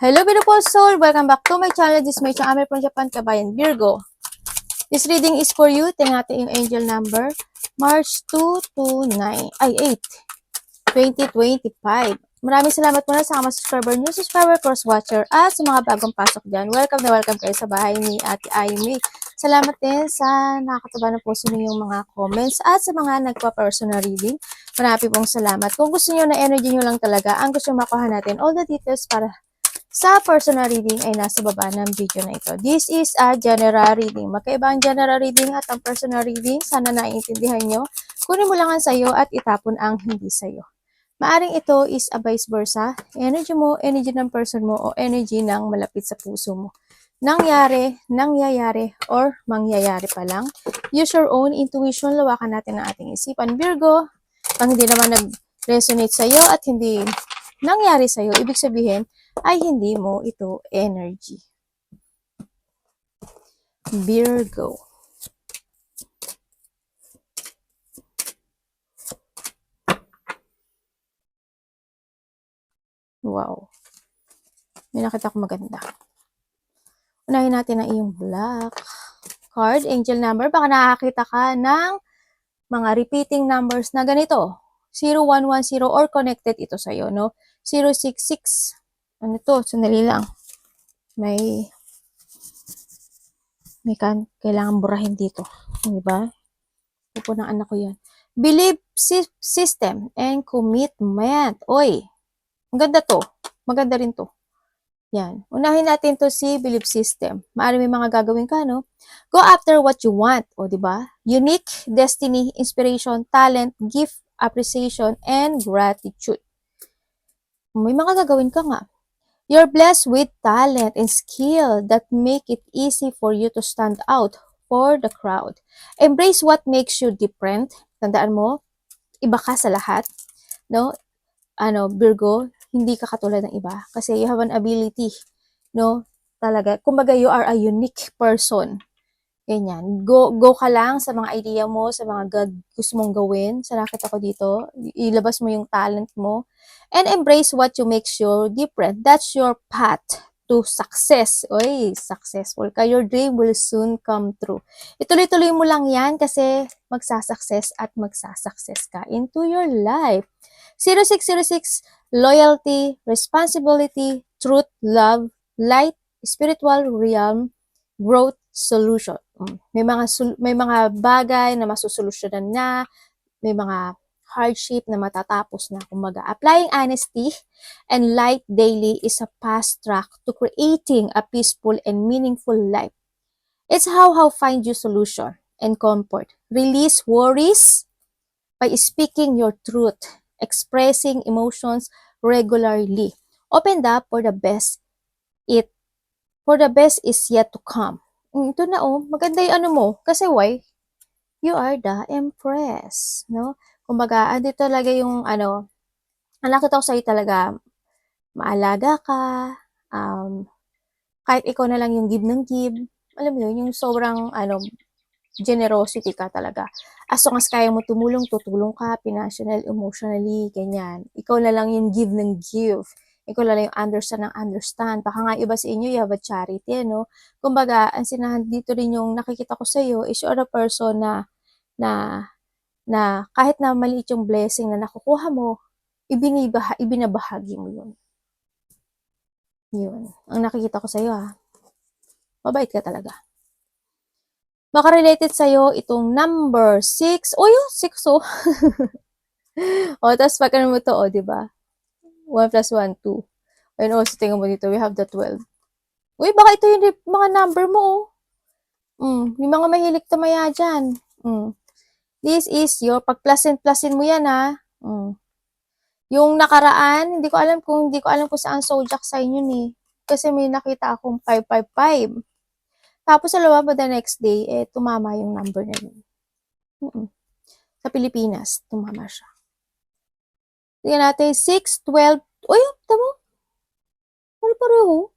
Hello beautiful soul! Welcome back to my channel. This is my channel from Japan, Kabayan Virgo. This reading is for you. Tingnan natin yung angel number. March 2 to 9. Ay, 8. 2025. Maraming salamat muna sa mga subscriber, new subscriber, cross-watcher, at sa mga bagong pasok dyan. Welcome na welcome kayo sa bahay ni Ate Aimee. Salamat din sa nakakataba ng puso ninyong mga comments at sa mga nagpa-personal reading. Marami pong salamat. Kung gusto niyo na energy niyo lang talaga, ang gusto makuha natin, all the details para sa personal reading ay nasa baba ng video na ito. This is a general reading. Magkaiba ang general reading at ang personal reading. Sana naiintindihan nyo. Kunin mo lang ang sayo at itapon ang hindi sayo. Maaring ito is a vice versa. Energy mo, energy ng person mo, o energy ng malapit sa puso mo. Nangyari, nangyayari, or mangyayari pa lang. Use your own intuition. Lawakan natin ang ating isipan. Virgo, pang hindi naman nag-resonate sa'yo at hindi nangyari sa'yo, ibig sabihin, ay hindi mo ito energy. Virgo. Wow. May nakita ko maganda. Unahin natin ang iyong black card, angel number. Baka nakakita ka ng mga repeating numbers na ganito. 0110 or connected ito sa'yo, no? 066. Ano to? Sandali lang. May kailangan burahin dito. Diba? Pupo ng anak ko yan. Belief system and commitment. Oy, maganda to. Maganda rin to. Yan. Unahin natin to si belief system. Maaari may mga gagawin ka, no? Go after what you want. O, diba? Unique, destiny, inspiration, talent, gift, appreciation, and gratitude. May mga gagawin ka nga. You're blessed with talent and skill that make it easy for you to stand out for the crowd. Embrace what makes you different. Tandaan mo, iba ka sa lahat. No? Virgo, hindi ka katulad ng iba. Kasi you have an ability. No? Talaga. Kumbaga, you are a unique person. Ganyan. Go ka lang sa mga idea mo, sa mga gusto mong gawin. Sa nakita ko dito, ilabas mo yung talent mo. And embrace what you make you different. That's your path to success. Oy, successful ka. Your dream will soon come true. Ituloy-tuloy mo lang yan kasi magsasucess at magsasucess ka into your life. 0606, loyalty, responsibility, truth, love, light, spiritual realm, growth, solution. May mga bagay na masusolusyonan na, may mga hardship na matatapos na. Kumbaga, applying honesty and light daily is a fast track to creating a peaceful and meaningful life. It's how find you solution and comfort. Release worries by speaking your truth, expressing emotions regularly. Open up for the best. For the best is yet to come. Ito na maganda yung ano mo. Kasi why? You are the Empress, no? Kumbaga, andito talaga yung ang nakita ko sa'yo talaga, maalaga ka, kahit ikaw na lang yung give ng give, alam mo yun, yung sobrang, generosity ka talaga. As long as kaya mo tumulong, tutulong ka, financial, emotionally, ganyan. Ikaw na lang yung give ng give. Ikaw na lang yung understand. Baka nga iba sa inyo, you have a charity, no? Kumbaga, ang sinahan dito rin yung nakikita ko sa'yo is you're a person na kahit na maliit yung blessing na nakukuha mo, ibinabahagi mo yun. Yun. Ang nakikita ko sa'yo, ha. Mabait ka talaga. Baka related sa'yo itong number 6. O, yung 6, oh. Tapos pag mo to, diba? 1 plus 1, 2. And also, tingnan mo dito, we have the 12. Uy, baka ito yung mga number mo, may mga mahilig tamaya dyan. This is your, pag-plusin mo yan, ha. Yung nakaraan, hindi ko alam kung saan zodiac sign yun, eh. Kasi may nakita akong 555. Tapos sa loob the next day, tumama yung number na yun. Sa Pilipinas, tumama siya. Tingnan natin, 6, 12, uy, tamo. Pareho.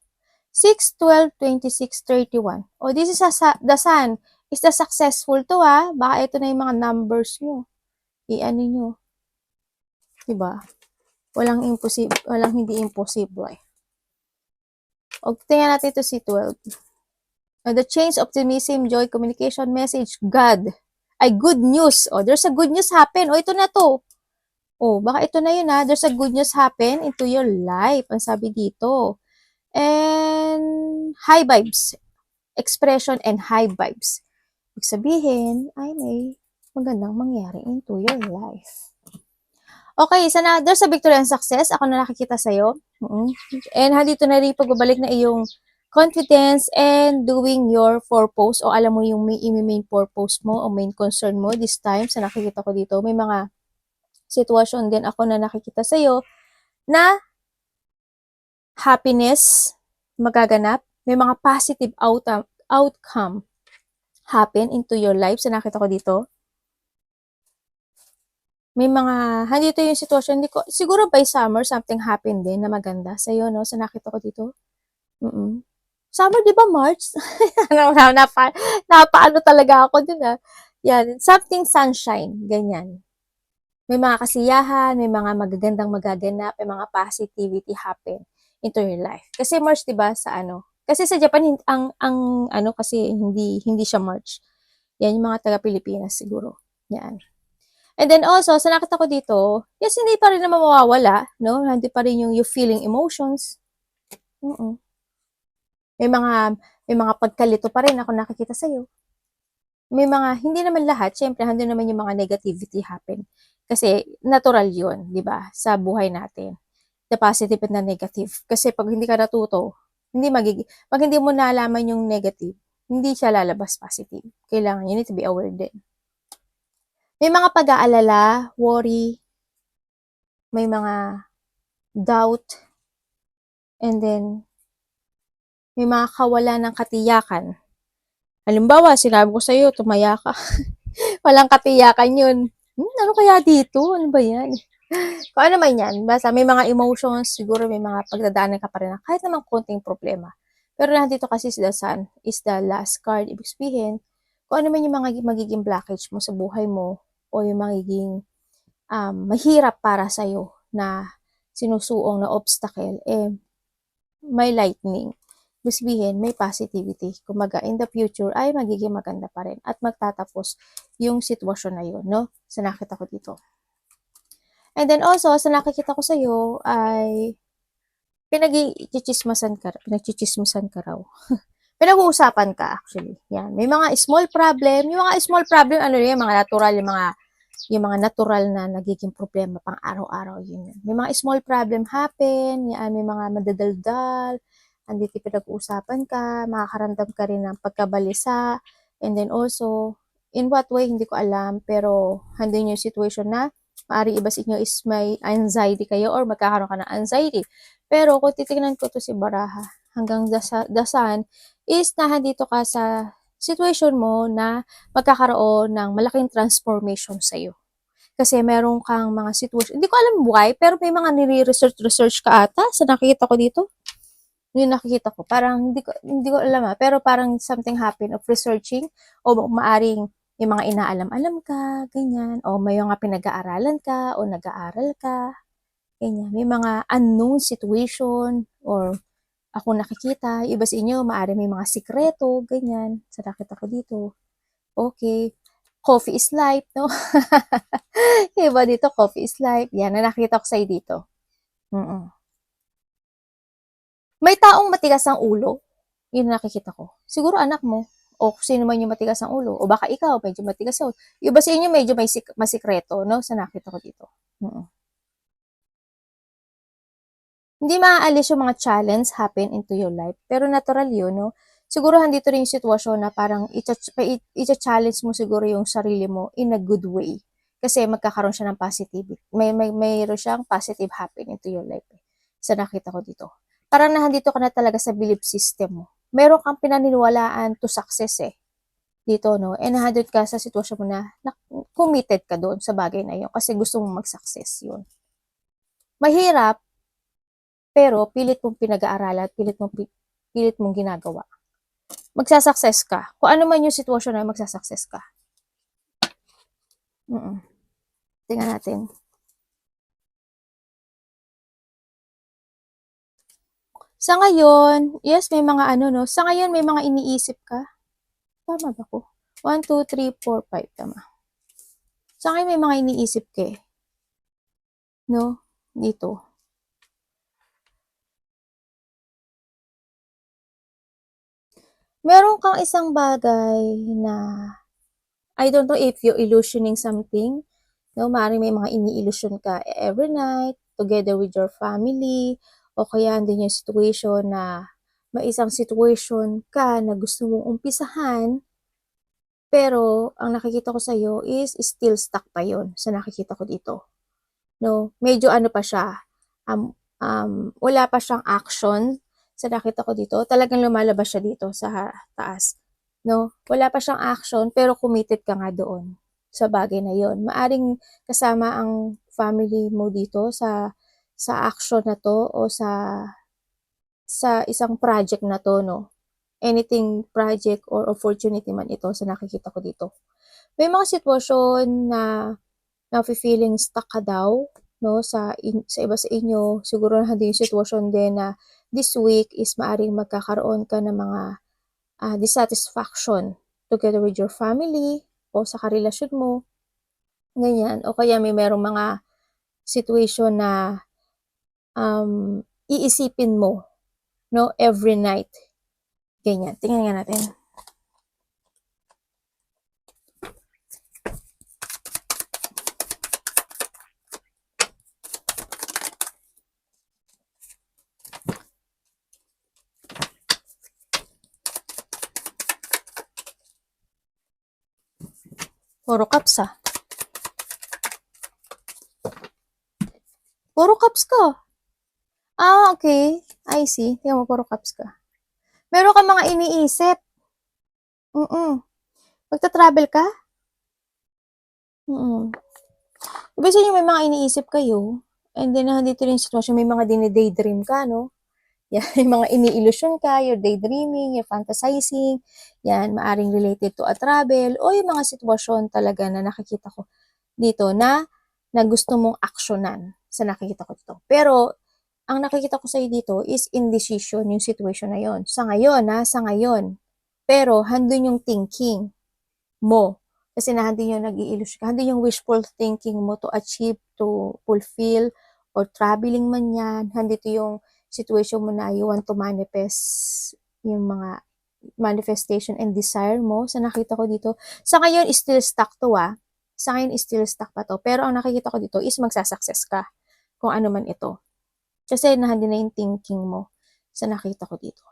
6, 12, 26, 31. This is the sun. Is the successful to, ha? Baka ito na yung mga numbers nyo. I-ano nyo. Diba? Walang hindi imposible. O, tingnan natin ito si 12. The change, optimism, joy, communication, message, God. Ay, good news. O, there's a good news happen. O, ito na to. O, baka ito na yun ha. There's a good news happen into your life. Ang sabi dito. And high vibes. Expression and high vibes. Ibig sabihin, ay may magandang mangyari into your life. Okay, sana there's a victory and success. Ako na nakikita sa'yo. And handito na rin pagbabalik na iyong confidence and doing your purpose o alam mo yung main purpose mo o main concern mo this time sa nakikita ko dito. May mga sitwasyon din ako na nakikita sa'yo na happiness magaganap. May mga positive outcome happen into your life sa nakita ko dito. May mga, handito yung sitwasyon, hindi ko, siguro by summer, something happen din na maganda sa'yo, no? Sa nakita ko dito. Summer, di ba March? Napaano talaga ako dun, ah. Yan, something sunshine, ganyan. May mga kasiyahan, may mga magagandang magaganap, may mga positivity happen into your life. Kasi March, di ba, sa ano? Kasi sa Japan, ang ano, kasi hindi siya March. Yan, yung mga taga-Pilipinas siguro. Yan. And then also, sa nakita ko dito, yes, hindi pa rin naman mawawala, no? Hindi pa rin yung you feeling emotions. May mga pagkalito pa rin ako nakikita sa'yo. May mga, hindi naman lahat, syempre, handun naman yung mga negativity happen. Kasi, natural yun, di ba? Sa buhay natin. The positive and the negative. Kasi pag hindi ka natuto, pag hindi mo nalaman yung negative, hindi siya lalabas positive. Kailangan, you need to be aware din. May mga pag-aalala, worry, may mga doubt, and then, may mga kawalan ng katiyakan. Halimbawa, sinabi ko sa'yo, tumaya ka. Walang katiyakan yun. Ano kaya dito? Ano ba yan? Kung ano man yan, basta may mga emotions, siguro may mga pagdadaanan ka pa rin na kahit naman konting problema. Pero nandito kasi si The Sun is the last card. Ibig sabihin, kung ano man yung mga magiging blockage mo sa buhay mo o yung magiging mahirap para sa'yo na sinusuong na obstacle, may lightning. Ibig sabihin, may positivity. Kumaga, in the future, ay magiging maganda pa rin at magtatapos yung sitwasyon na yun, no? Sa nakita ko dito. And then also, sa nakikita ko sa'yo ay pinag-chichismasan ka raw. Pinag-uusapan ka actually. Yan. May mga small problem. Yung mga small problem, ano yun, mga natural, yung mga natural na nagiging problema pang araw-araw yun. May mga small problem happen, yan, may mga madadaldal, andito pinag-uusapan ka, makakaramdam ka rin ng pagkabalisa, and then also, in what way, hindi ko alam, pero handin yung situation na maaari iba sa inyo is may anxiety kayo or magkakaroon ka ng anxiety. Pero kung titignan ko to si Baraha, hanggang dasan is nahandito ka sa situation mo na magkakaroon ng malaking transformation sa'yo. Kasi meron kang mga situation, hindi ko alam why, pero may mga nire-research ka ata sa nakikita ko dito. Yung nakikita ko, parang hindi ko alam pero parang something happen of researching o maaring may mga inaalam-alam ka, ganyan, o may mga pinag-aaralan ka o nag-aaral ka, ganyan. May mga unknown situation or ako nakikita, iba sa inyo, maaari may mga sikreto, ganyan, sa nakita ko dito. Okay. Coffee is life, no? Iba dito, coffee is life. Yan, na nakita ko sa'yo dito. May taong matigas ang ulo. Yun nakikita ko. Siguro anak mo. O sino man yung matigas ang ulo. O baka ikaw, medyo matigas ang ulo. Iba sa inyo, medyo may masikreto, no? Sa nakita ko dito. Hindi maaalis yung mga challenge happen into your life. Pero natural yun, no? Siguro handito rin yung sitwasyon na parang i-challenge mo siguro yung sarili mo in a good way. Kasi magkakaroon siya ng positivity. Mayroon siyang positive happen into your life. Sa nakita ko dito. Parang nahandito ka na talaga sa belief system mo. Meron kang pinaniniwalaan to success dito, no? And nahandito ka sa sitwasyon mo na committed ka doon sa bagay na yun kasi gusto mong mag-success yun. Mahirap, pero pilit mong pinag-aaralan, pilit mong ginagawa. Magsasucess ka. Kung ano man yung sitwasyon na magsasucess ka. Tingnan natin. Sa ngayon, yes, may mga ano, no? Sa ngayon, may mga iniisip ka? Tama ba ko? 1, 2, 3, 4, 5, tama. Sa ngayon, may mga iniisip ka eh. No? Dito. Meron kang isang bagay na, I don't know if you're illusioning something. No? Maaaring may mga ini-illusion ka every night, together with your family, o kaya andun yung situation na may isang situation ka na gusto mong umpisahan, pero ang nakikita ko sa'yo is still stuck pa yon sa nakikita ko dito. No? Medyo ano pa siya, wala pa siyang action sa nakita ko dito. Talagang lumalabas siya dito sa taas. No? Wala pa siyang action, pero committed ka nga doon sa bagay na yon. Maaring kasama ang family mo dito sa action na to o sa isang project na to, no? Anything project or opportunity man ito sa nakikita ko dito. May mga sitwasyon na feeling stuck ka daw, no, sa iba sa inyo. Siguro na din yung sitwasyon din na this week is maaring magkakaroon ka ng mga dissatisfaction together with your family o sa karelasyon mo, ganyan. O kaya may merong mga situation na iisipin mo, no, every night. Ganyan. Tingnan nga natin. Puro cups ah. Puro cups ka. Okay. I see. Tingnan mo, puro cups ka. Meron ka mga iniisip. Magta-travel ka? Iba sa inyo may mga iniisip kayo. And then, nandito rin yung sitwasyon, may mga dine-daydream ka, no? Yan, may mga ini-illusion ka, you're daydreaming, you're fantasizing. Yan, maaring related to a travel, o yung mga sitwasyon talaga na nakikita ko dito na gusto mong aksyonan sa nakikita ko dito. Pero, ang nakikita ko sa'yo dito is indecision yung situation na yon. Sa ngayon, sa ngayon. Pero, handun yung thinking mo. Kasi nandun yung nag-i-illusion ka. Handun yung wishful thinking mo to achieve, to fulfill, or traveling man yan. Handito yung situation mo na you want to manifest yung mga manifestation and desire mo. Sa nakita ko dito, sa ngayon is still stuck to Sa ngayon is still stuck pa to. Pero ang nakikita ko dito is magsasucess ka. Kung ano man ito. Kasi nandun na yung thinking mo sa nakita ko dito.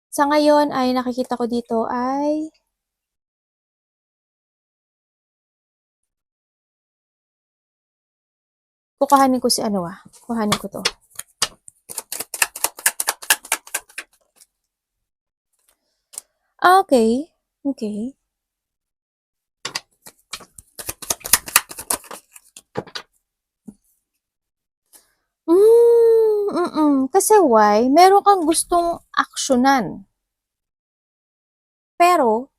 Sa ngayon ay nakikita ko dito ay kukuhanin ko si kukuhanin ko to. Okay. Okay. Kasi why? Meron kang gustong aksyonan. Pero,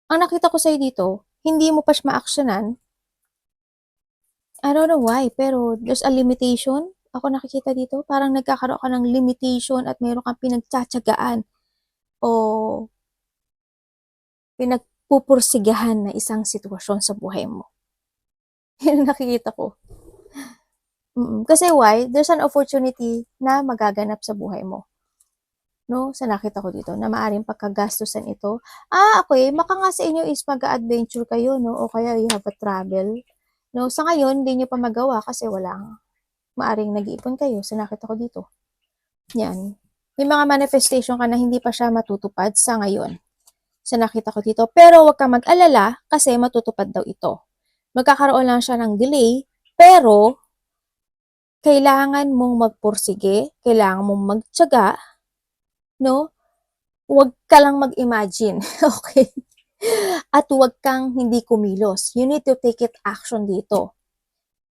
ang nakita ko sa'yo dito, hindi mo pa siya ma-aksyonan. I don't know why, pero there's a limitation. Ako nakikita dito, parang nagkakaroon ka ng limitation at meron kang pinagtsatsagaan o pinagpupursigahan na isang sitwasyon sa buhay mo. Yan ang nakikita ko. Kasi why? There's an opportunity na magaganap sa buhay mo. No? Sa nakita ko dito, na maaring pagkagastusan ito. Okay. Maka nga sa inyo is mag-adventure kayo, no? O kaya you have a travel. No? Sa ngayon, hindi nyo pa magawa kasi walang maaring nag-iipon kayo. Sa nakita ko dito. Yan. May mga manifestation ka na hindi pa siya matutupad sa ngayon. Sa nakita ko dito. Pero wag ka mag-alala kasi matutupad daw ito. Magkakaroon lang siya ng delay, pero kailangan mong magpursige, kailangan mong magtiyaga, no? Huwag ka lang mag-imagine, okay? At huwag kang hindi kumilos. You need to take it action dito.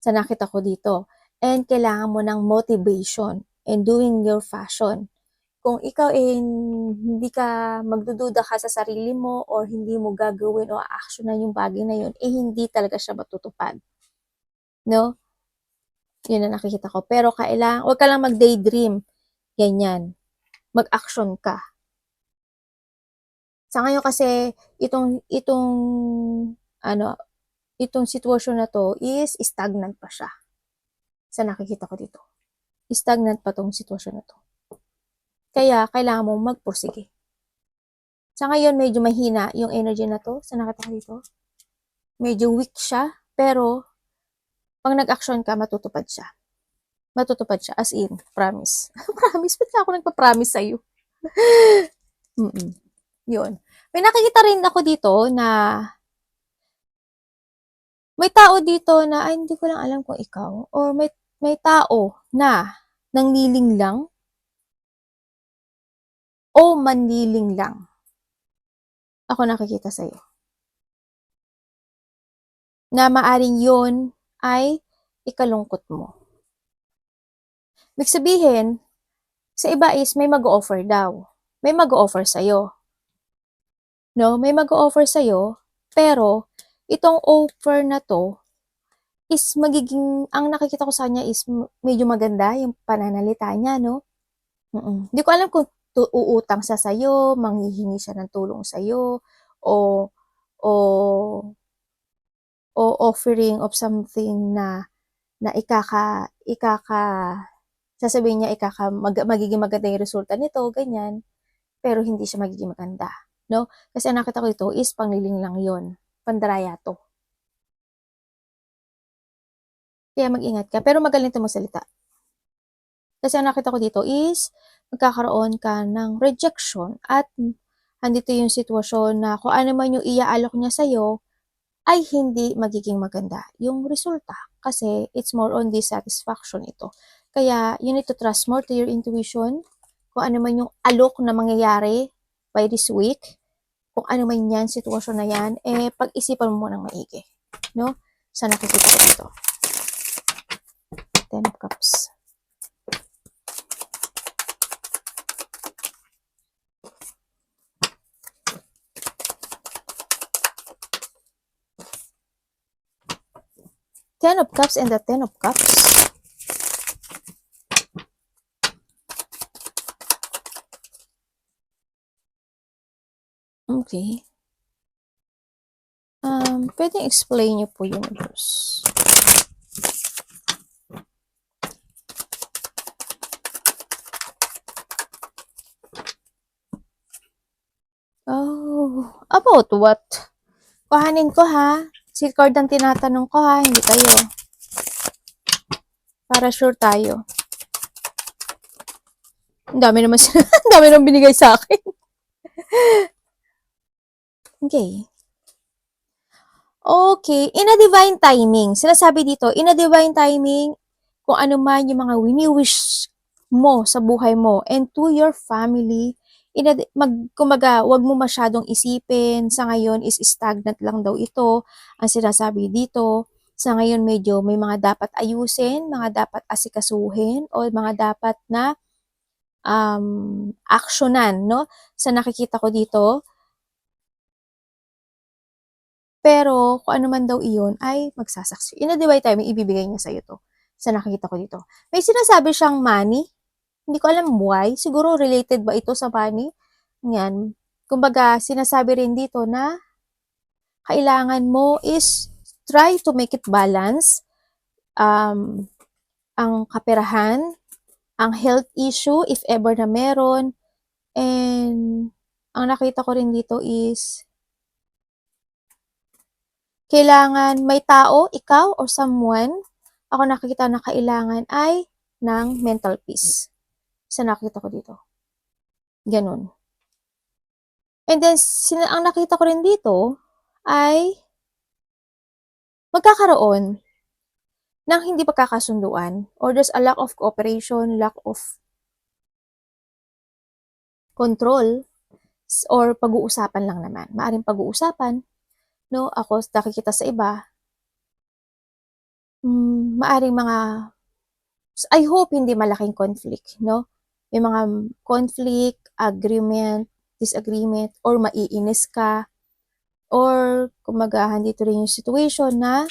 Sa nakita ko dito. And kailangan mo ng motivation and doing your fashion. Kung ikaw hindi ka magdududa ka sa sarili mo or hindi mo gagawin o actionan yung bagay na yun, hindi talaga siya matutupad. No? Yun ang nakikita ko. Pero huwag ka lang mag-daydream. Ganyan. Mag-action ka. Sa ngayon kasi, ano, itong sitwasyon na to is stagnant pa siya. Sa nakikita ko dito. Stagnant pa tong sitwasyon na to. Kaya, kailangan mo magpursige. Sa ngayon, medyo mahina yung energy na to. Sa nakita ko dito. Medyo weak siya. Pero, pag nag-action ka, matutupad siya. Matutupad siya. As in, promise. Promise? Ba't ako nagpa-promise sa'yo? Yun. May nakikita rin ako dito na may tao dito na, ay, hindi ko lang alam kung ikaw. Or may tao na nangniling lang o manliling lang. Ako nakikita sa'yo. Na maaring yun ay ikalungkot mo. Ibig sabihin, sa iba is may mag-o-offer daw. May mag-o-offer sa'yo. No? May mag-o-offer sa'yo, pero itong offer na to is ang nakikita ko sa kanya is medyo maganda yung pananalita niya, no? Hindi ko alam kung uutang siya sa'yo, manghihingi siya ng tulong sa'yo, o, o, o offering of something na sasabihin niya magiging maganda yung resulta nito, ganyan, pero hindi siya magiging maganda, no? Kasi ang nakita ko ito is pangliling lang yon, pandaraya to. Kaya mag-ingat ka, pero magaling ito magsalita. Kasi ang nakita ko dito is magkakaroon ka ng rejection at andito yung sitwasyon na kung ano man yung iaalok niya sa'yo ay hindi magiging maganda yung resulta. Kasi it's more on dissatisfaction ito. Kaya you need to trust more to your intuition. Kung ano man yung alok na mangyayari by this week, kung ano man yan, sitwasyon na yan, pag-isipan mo munang maigi. No? Sa nakikita ko dito. Ten of Cups. Ten of Cups and the Ten of Cups. Okay. Pwedeng explain niyo po, universe. Oh, about what? Kuhanin ko ha. Si card ang tinatanong ko ha, hindi kayo. Para sure tayo. Ang dami naman ang dami naman binigay sa akin. Okay. Okay, in a divine timing. Sinasabi dito, in a divine timing, kung ano man yung mga wini-wish mo sa buhay mo and to your family, kumaga, wag mo masyadong isipin. Sa ngayon is stagnant lang daw ito. Ang sinasabi dito, sa ngayon medyo may mga dapat ayusin, mga dapat asikasuhin, o mga dapat na aksyonan, no? Sa nakikita ko dito. Pero, kung ano man daw iyon, ay magsasaksi. In a divine timing, ibibigay niya sa'yo to. Sa nakikita ko dito. May sinasabi siyang money. Hindi ko alam why. Siguro related ba ito sa money? Yan. Kumbaga, sinasabi rin dito na kailangan mo is try to make it balance. Ang kaperahan, ang health issue, if ever na meron. And, ang nakita ko rin dito is kailangan may tao, ikaw, or someone, ako nakikita na kailangan ay ng mental peace. Sa nakita ko dito. Ganun. And then, ang nakita ko rin dito ay magkakaroon ng hindi pagkakasunduan or there's a lack of cooperation, lack of control, or pag-uusapan lang naman. Maaring pag-uusapan, no? Ako nakikita sa iba, maaring I hope hindi malaking conflict, no? May mga conflict, agreement, disagreement, or maiinis ka, or kumaga dito rin yung situation na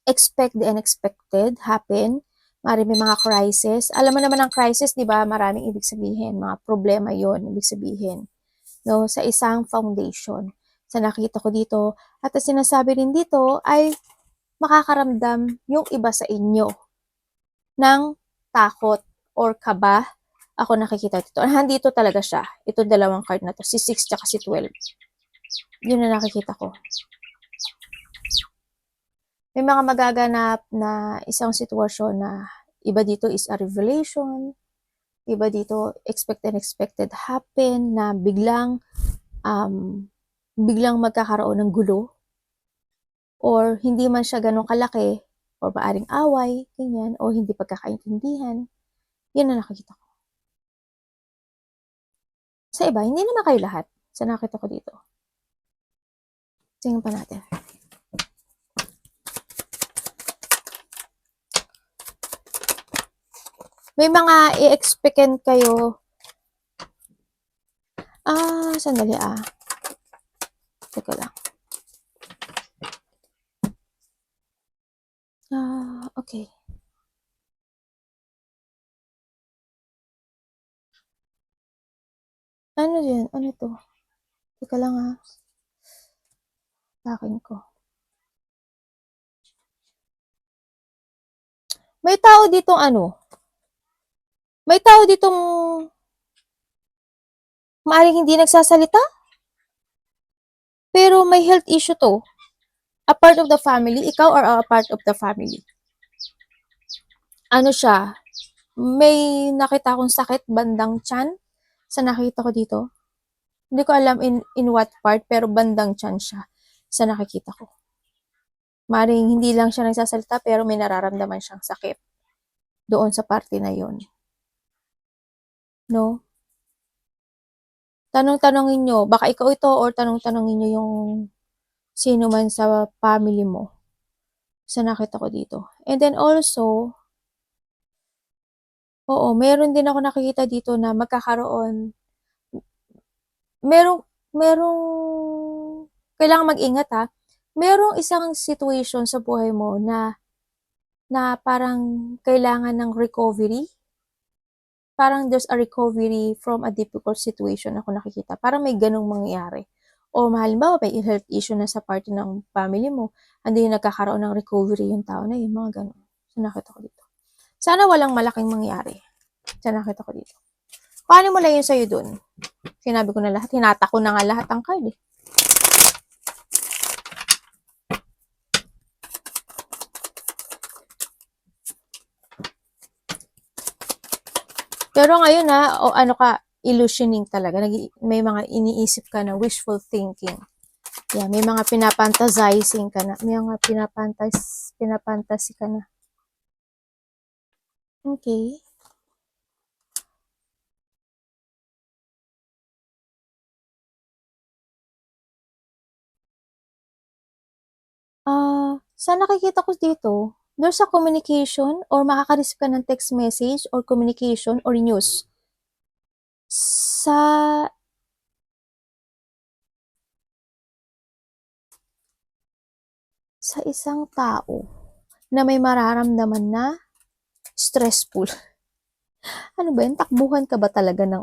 expect the unexpected happen. Maaaring may mga crisis. Alam mo naman ang crisis, di ba? Maraming ibig sabihin. Mga problema yon ibig sabihin. No? Sa isang foundation. Sa nakita ko dito. At ang sinasabi rin dito ay makakaramdam yung iba sa inyo ng takot or kaba. Ako nakikita dito. Nandito talaga siya. Ito dalawang card na to. Si 6 tsaka si 12. Yun na nakikita ko. May mga magaganap na isang sitwasyon na iba dito is a revelation, iba dito expected happen na biglang magkakaroon ng gulo or hindi man siya ganun kalaki or maaring away, ganyan, o hindi pagkakaintindihan. Yan na nakikita ko. Sa iba, hindi naman kayo lahat. Sa nakita ko dito. Tingnan pa natin. May mga i-expecten kayo. Sandali Teka lang. Okay. Ano yan? Ano to? Teka lang Takin ko. May tao ditong May tao ditong maaaring hindi nagsasalita? Pero may health issue to. A part of the family? Ikaw or a part of the family? Ano siya? May nakita akong sakit bandang tiyan sa nakita ko dito. Hindi ko alam in what part, pero bandang tiyan siya sa nakikita ko. Maring hindi lang siya nagsasalita, pero may nararamdaman siyang sakit doon sa parte na yon. No? Tanong-tanongin nyo, baka ikaw ito or tanong-tanongin nyo yung sino man sa family mo sa nakita ko dito. And then also, meron din ako nakikita dito na magkakaroon, merong, kailangan mag-ingat merong isang situation sa buhay mo na parang kailangan ng recovery. Parang there's a recovery from a difficult situation ako nakikita. Parang may ganong mangyayari. O halimbawa, may health issue na sa party ng family mo, hindi nagkakaroon ng recovery yung tao na yun, mga ganon. So, nakita ko dito. Sana walang malaking mangyari. So, nakita ko dito. Paano mo lang yun sa'yo dun? Sinabi ko na lahat. Hinata ko na nga lahat ang card Pero ngayon illusioning talaga. May mga iniisip ka na wishful thinking. Yeah, may mga pinapantasizing ka na. May mga pinapantasy ka na. Okay. Sa nakikita ko dito, there's a communication or makaka-receive ka ng text message or communication or news sa isang tao na may mararamdaman na stressful. Ano ba yan? Takbuhan ka ba talaga ng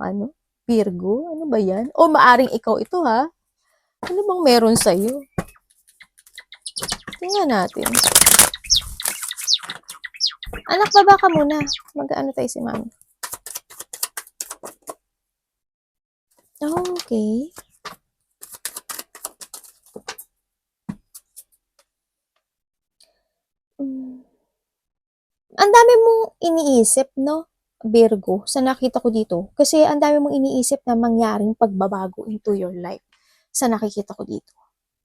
Virgo? Ano ba yan? O maaring ikaw ito Ano bang meron sa'yo? Tingnan natin. Anak, baba ka muna. Mag-ano tayo si mami. Okay. Ang dami mong iniisip, no? Virgo, sa nakita ko dito. Kasi ang dami mong iniisip na mangyaring pagbabago into your life. Sa nakikita ko dito.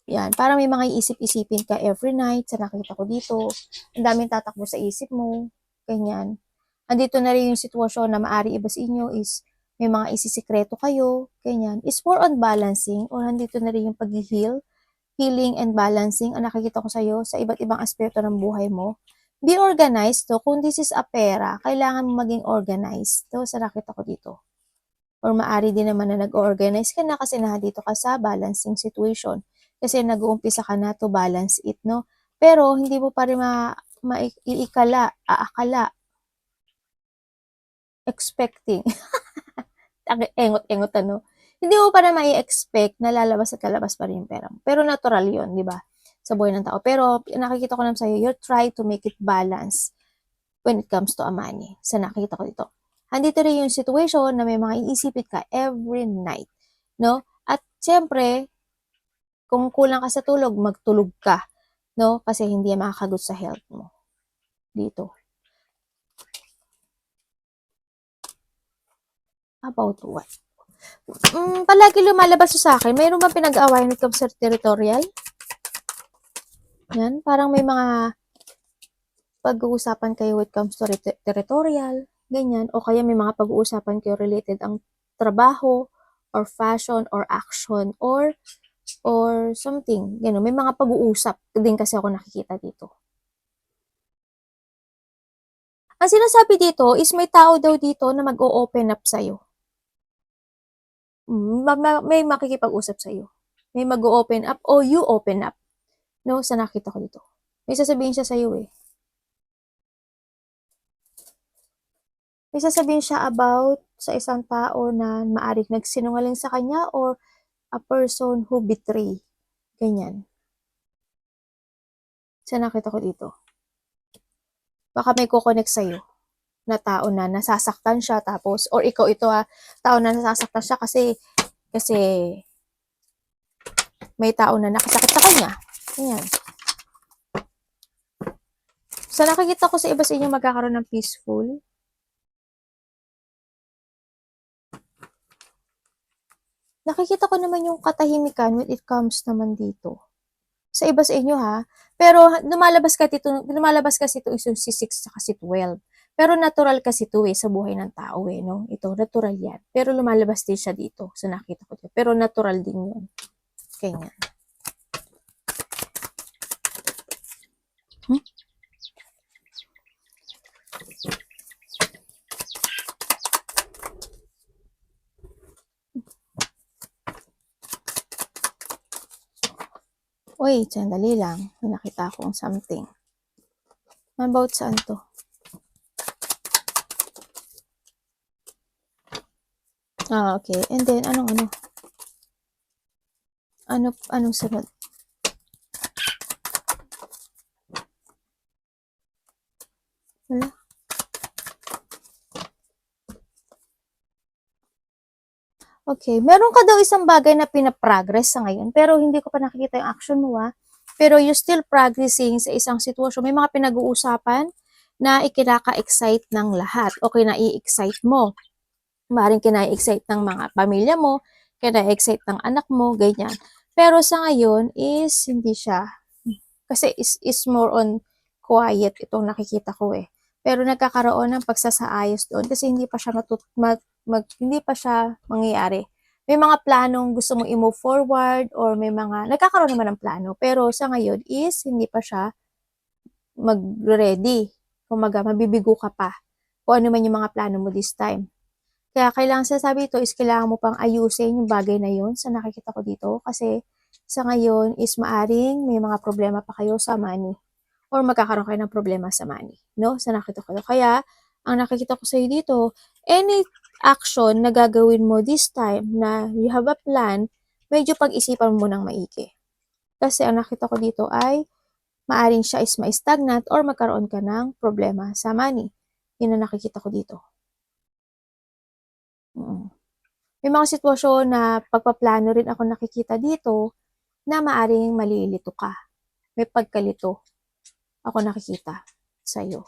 Yan, parang may mga iisip-isipin ka every night, sa nakita ko dito. Ang daming tatakbo sa isip mo, ganyan. Andito na rin yung sitwasyon na maari iba sa inyo is may mga isisikreto kayo, ganyan. It's more on balancing or andito na rin yung pag-heal, healing and balancing ang nakikita ko sa'yo sa iba't ibang aspeto ng buhay mo. Be organized to. Kung this is a pera, kailangan mo maging organized to sa nakita ko dito. Or maari din naman na nag-organize ka na kasi nandito ka sa balancing situation. Kasi nag-uumpisa ka na to balance it, no? Pero hindi mo pa rin aakala, expecting. Engot-engot ano. Hindi mo pa rin mai-expect na lalabas at lalabas pa rin yung pera mo. Pero natural yun, di ba? Sa buhay ng tao. Pero nakikita ko naman sa'yo, you try to make it balance when it comes to a money. Sa nakikita ko dito. Andito rin yung situation na may mga iisipin ka every night. No? At syempre, kung kulang ka sa tulog, magtulog ka. No? Kasi hindi yan makakagot sa health mo. Dito. About what? Palagi lumalabas sa akin. Mayroon bang pinag-aawayan when it comes sa territorial? Yan. Parang may mga pag-uusapan kayo when it comes to territorial. Ganyan. O kaya may mga pag-uusapan kayo related ang trabaho or fashion or action or something. Ganun. May mga pag-uusap din kasi ako nakikita dito. Ang sinasabi dito is may tao daw dito na mag-o-open up sa'yo. May makikipag-usap sa'yo. May mag-o-open up o you open up. No, sa nakita ko dito. May sasabihin siya sa'yo eh. May sasabihin siya about sa isang tao na maaring nagsinungaling sa kanya or a person who betray. Ganyan. Sa nakita ko dito. Baka may kukonek sa'yo na tao na nasasaktan siya tapos, or ikaw ito tao na nasasaktan siya kasi may tao na nakasakit sa kanya. Ganyan. So, nakikita ko sa iba sa inyo magkakaroon ng peaceful. Nakikita ko naman yung katahimikan when it comes naman dito. Sa iba sa inyo pero lumalabas kasi ito is yung si 6 at si 12. Pero natural kasi ito sa buhay ng tao no? Ito, natural yan. Pero lumalabas din siya dito. So, nakita ko dito. Pero natural din yun. Ganyan. Uy, sandali lang. May nakita akong something. About saan to? Okay. And then, anong sunod? Wala. Okay. Meron ka daw isang bagay na pinaprogress sa ngayon, pero hindi ko pa nakikita yung action mo Pero you still progressing sa isang sitwasyon. May mga pinag-uusapan na ikinaka-excite ng lahat o kinai-excite mo. Maaaring kinai-excite ng mga pamilya mo, kinai-excite ng anak mo, ganyan. Pero sa ngayon is hindi siya. Kasi is more on quiet itong nakikita ko Pero nagkakaroon ng pagsasaayos doon kasi hindi pa siya hindi pa siya mangyayari. May mga planong gusto mong i-move forward or may mga nagkakaroon naman ng plano pero sa ngayon is hindi pa siya mag-ready. Kumaga, mabibigo ka pa kung ano man yung mga plano mo this time. Kaya kailangan sasabi ito is kailangan mo pang ayusin yung bagay na yun sa nakikita ko dito kasi sa ngayon is maaring may mga problema pa kayo sa money or magkakaroon kayo ng problema sa money, no? Sa nakita ko. Kaya, ang nakikita ko sa iyo dito, any action na gagawin mo this time na you have a plan, medyo pag-isipan mo ng maigi. Kasi ang nakita ko dito ay maaring siya is ma-stagnant or magkaroon ka ng problema sa money. Yun ang nakikita ko dito. May mga sitwasyon na pagpaplano rin ako nakikita dito na maaring malilito ka. May pagkalito ako nakikita sa iyo.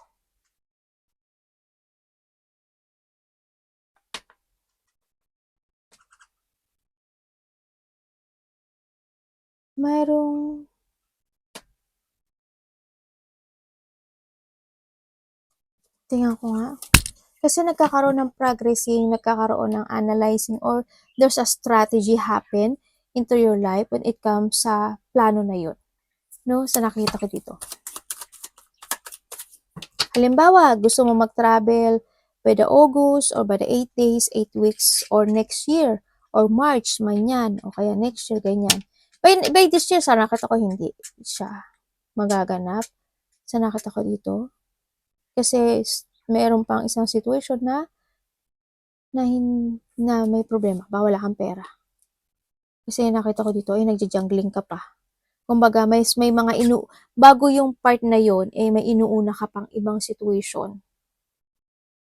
Mayroong tingnan ko nga. Kasi nagkakaroon ng progressing, nagkakaroon ng analyzing, or there's a strategy happen into your life when it comes sa plano na yun. No? Sa nakita ko dito. Halimbawa, gusto mo mag-travel by the August or by the 8 days, 8 weeks, or next year, or March, manyan, o kaya next year, ganyan. By this year, sa nakita ko hindi siya magaganap sa nakita ko dito. Kasi meron pang isang situation na may problema ba, wala kang pera. Kasi nakita ko dito, nagja-jungling ka pa. Kumbaga, may mga bago yung part na yon may inuuna ka pang ibang situation.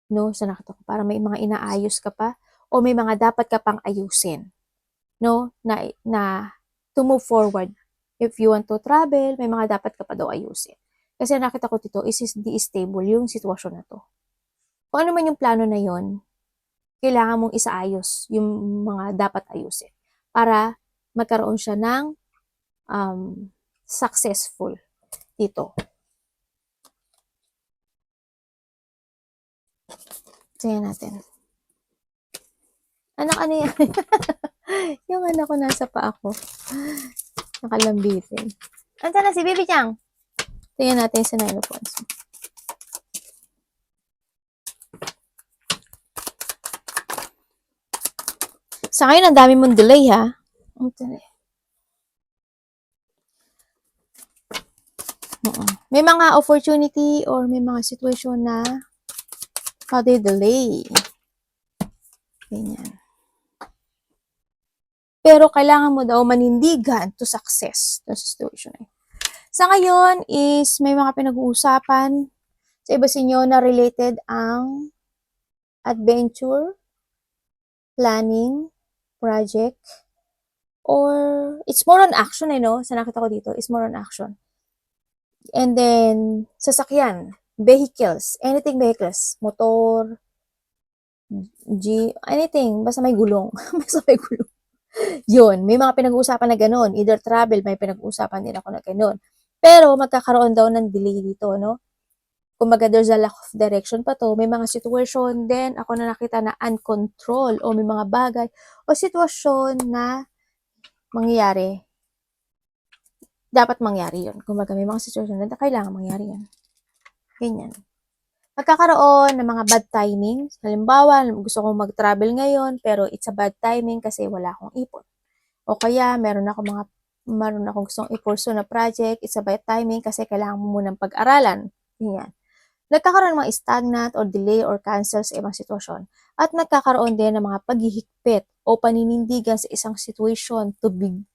No, sa nakita ko, para may mga inaayos ka pa, o may mga dapat ka pang ayusin. No, na to move forward. If you want to travel, may mga dapat ka pa daw ayusin. Kasi nakita ko dito, di stable yung sitwasyon na to. Kung ano man yung plano na yon, kailangan mong isaayos yung mga dapat ayusin para magkaroon siya ng successful dito. Tingnan natin. Anak, ano yan? Yung anak ko nasa paa ko. Nakalambitin. Anta na si Baby Chang. Tingnan natin sa Nine of Wands. Sa ngayon, ang dami mong delay, ha? May mga opportunity or may mga situation na delay. Ganyan. Pero kailangan mo daw manindigan to success sa situation. Sa ngayon is may mga pinag-uusapan sa iba sa inyo na related ang adventure, planning, project, or it's more on action, no? Sa nakita ko dito, it's more on action. And then, sasakyan, vehicles, anything vehicles, motor, anything, basta may gulong. Basta may gulong. Yun, may mga pinag-uusapan na ganun. Either travel, may pinag-uusapan din ako na ganun. Pero, magkakaroon daw ng delay dito, no? Kumbaga, there's a lack of direction pa to. May mga situation din, ako na nakita na uncontrolled, o may mga bagay, o sitwasyon na mangyayari. Dapat mangyari yun. Kumbaga, may mga situation na kailangan mangyari yun. Ganyan. Magkakaroon ng mga bad timing. Halimbawa, gusto kong mag-travel ngayon, pero it's a bad timing kasi wala akong ipon. O kaya, meron akong gustong i-pursue na project, it's a bad timing kasi kailangan mo munang pag-aralan. Ganyan. Nagkakaroon ng mga stagnant or delay or cancel sa ibang sitwasyon. At nagkakaroon din ng mga paghihigpit o paninindigan sa isang situation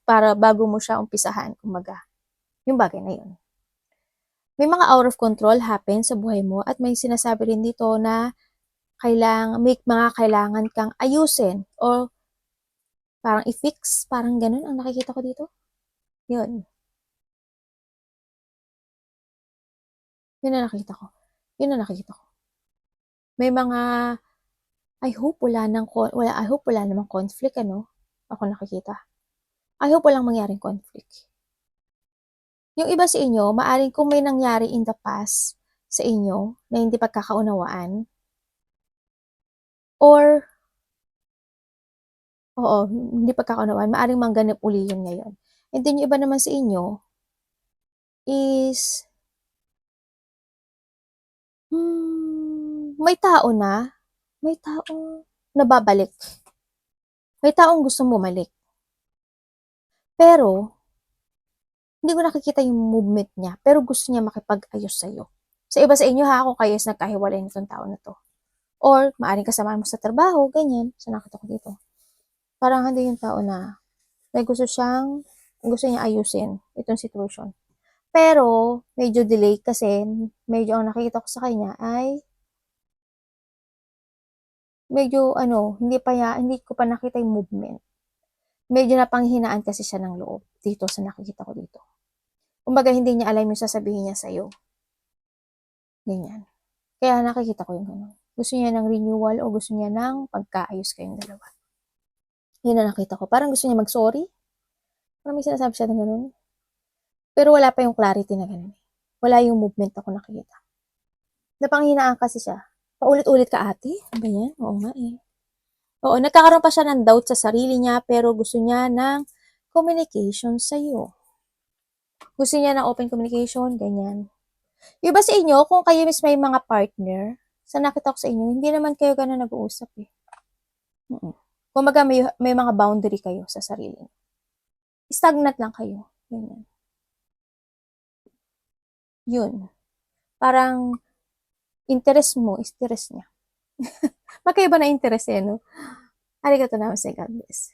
para bago mo siya umpisahan, kumbaga. Yung bagay na yun. May mga out of control happen sa buhay mo at may sinasabi rin dito na may mga kailangan kang ayusin o parang i-fix, parang ganun ang nakikita ko dito. Yun. Yun ang nakikita ko. Yun ang nakikita ko. May mga I hope wala namang conflict, ano? Ako nakikita. I hope walang mangyaring conflict. Yung iba sa inyo, maaring kung may nangyari in the past sa inyo na hindi pagkakaunawaan, or hindi pagkakaunawaan, maaring mangganap uli yun ngayon. And then yung iba naman sa inyo is may taong nababalik. May taong gusto bumalik. Pero, hindi ko nakikita yung movement niya, pero gusto niya makipag-ayos sa'yo. Sa iba sa inyo ha, ako kayo is nagkahiwalay nitong tao na to. Or, maaaring kasama mo sa trabaho, ganyan. So, nakita ko dito. Parang hindi yung tao na gusto niya ayusin itong situation. Pero, medyo delay kasi, medyo ang nakikita ko sa kanya ay medyo hindi ko pa nakita yung movement. Medyo napanghinaan kasi siya ng loob dito sa nakikita ko dito. Kumbaga, hindi niya alam yung sasabihin niya sa'yo. Ganyan. Kaya nakikita ko yung gano'n. Gusto niya ng renewal o gusto niya ng pagkaayos kayong dalawa. Yun na nakita ko. Parang gusto niya mag-sorry. Parang may sinasabi siya ng gano'n. Pero wala pa yung clarity na gano'n. Wala yung movement ako nakikita. Napanghinaan kasi siya. Paulit-ulit ka, ate? Ganyan? Oo nga eh. Oo, nagkakaroon pa siya ng doubt sa sarili niya pero gusto niya ng communication sa'yo. Gusto niya ng open communication, ganyan. Yung iba sa inyo, kung kayo mismo may mga partner, sa nakita ko sa inyo, hindi naman kayo gano'n nag-uusap eh. Kumbaga may mga boundary kayo sa sarili. Stagnant lang kayo. Ganyan. Yun. Parang interest mo, interest niya. Magkaiba na interest eh, no? Arigato naman sa God bless.